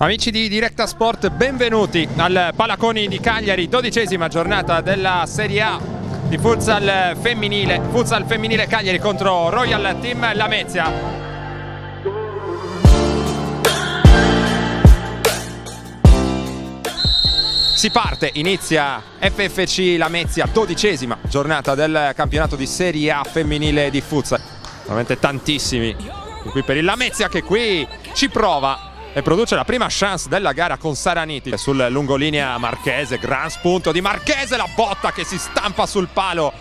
Amici di Directa Sport, benvenuti al Palaconi di Cagliari, 12ª giornata della Serie A di futsal femminile Cagliari contro Royal Team Lamezia. Si parte, inizia FFC Lamezia, 12ª giornata del campionato di Serie A femminile di futsal. Veramente tantissimi qui per il Lamezia, che qui ci prova e produce la prima chance della gara con Saraniti sul lungolinea Marchese. Gran spunto di Marchese, la botta che si stampa sul palo.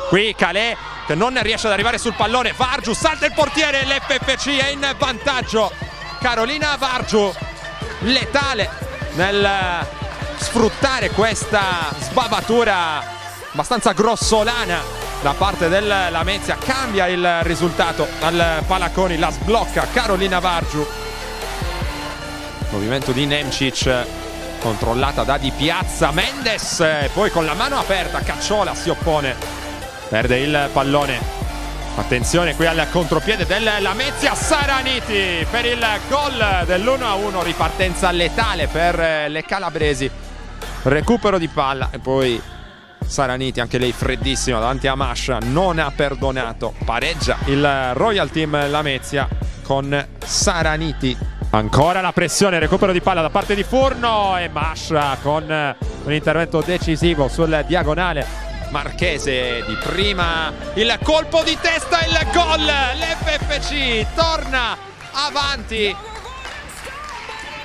Qui Calais che non riesce ad arrivare sul pallone. Vargiu, salta il portiere, l'FFC è in vantaggio. Carolina Vargiu, letale nel sfruttare questa sbavatura abbastanza grossolana da parte del Lamezia. Cambia il risultato al Palaconi, la sblocca Carolina Vargiu. Movimento di Nemcic, controllata da Di Piazza. Mendes, poi con la mano aperta Cacciola si oppone, perde il pallone. Attenzione qui al contropiede del Lamezia. Saraniti per il gol dell'1-1, ripartenza letale per le calabresi. Recupero di palla e poi Saraniti, anche lei freddissima davanti a Mascia, non ha perdonato. Pareggia il Royal Team Lamezia con Saraniti. Ancora la pressione, recupero di palla da parte di Furno e Mascia con un intervento decisivo sul diagonale. Marchese di prima, il colpo di testa, il gol. L'FFC torna avanti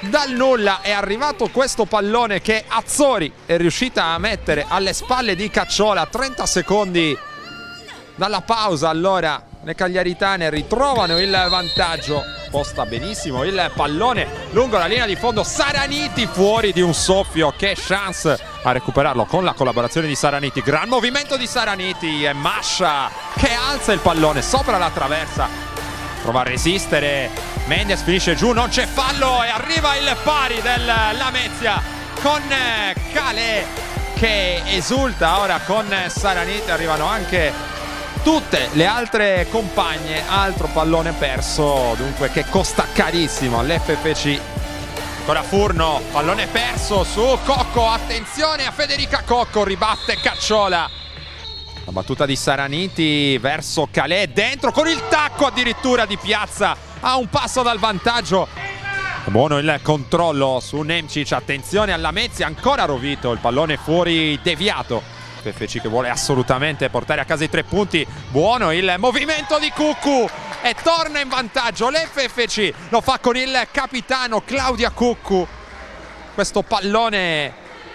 dal nulla. È arrivato questo pallone che Azzori è riuscita a mettere alle spalle di Cacciola. 30 secondi dalla pausa, allora le cagliaritane ritrovano il vantaggio. Posta benissimo il pallone lungo la linea di fondo. Saraniti fuori di un soffio. Che chance a recuperarlo con la collaborazione di Saraniti. Gran movimento di Saraniti e Mascia che alza il pallone sopra la traversa. Prova a resistere. Mendes finisce giù, non c'è fallo e arriva il pari del Lamezia con Calais che esulta ora con Saraniti. Arrivano anche tutte le altre compagne. Altro pallone perso, dunque, che costa carissimo all'FFC. Ancora Furno, pallone perso su Cocco. Attenzione a Federica Cocco, ribatte Cacciola. La battuta di Saraniti verso Calais, dentro con il tacco addirittura di Piazza, a un passo dal vantaggio. Buono il controllo su Nemcic. Attenzione alla Lamezia, ancora Rovito, il pallone fuori deviato. FFC che vuole assolutamente portare a casa i 3 punti. Buono il movimento di Cuccu e torna in vantaggio l'FFC. Lo fa con il capitano Claudia Cuccu. Questo pallone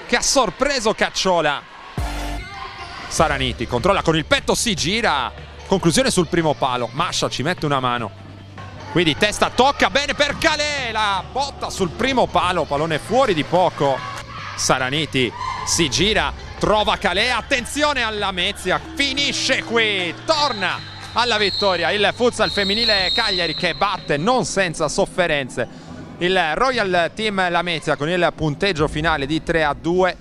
che ha sorpreso Cacciola. Saraniti controlla con il petto, si gira. Conclusione sul primo palo. Mascia ci mette una mano. Qui di testa tocca bene per Calais. La botta sul primo palo, pallone fuori di poco. Saraniti si gira, trova Calais. Attenzione alla Lamezia, finisce qui, torna alla vittoria il futsal femminile Cagliari, che batte non senza sofferenze il Royal Team Lamezia con il punteggio finale di 3-2.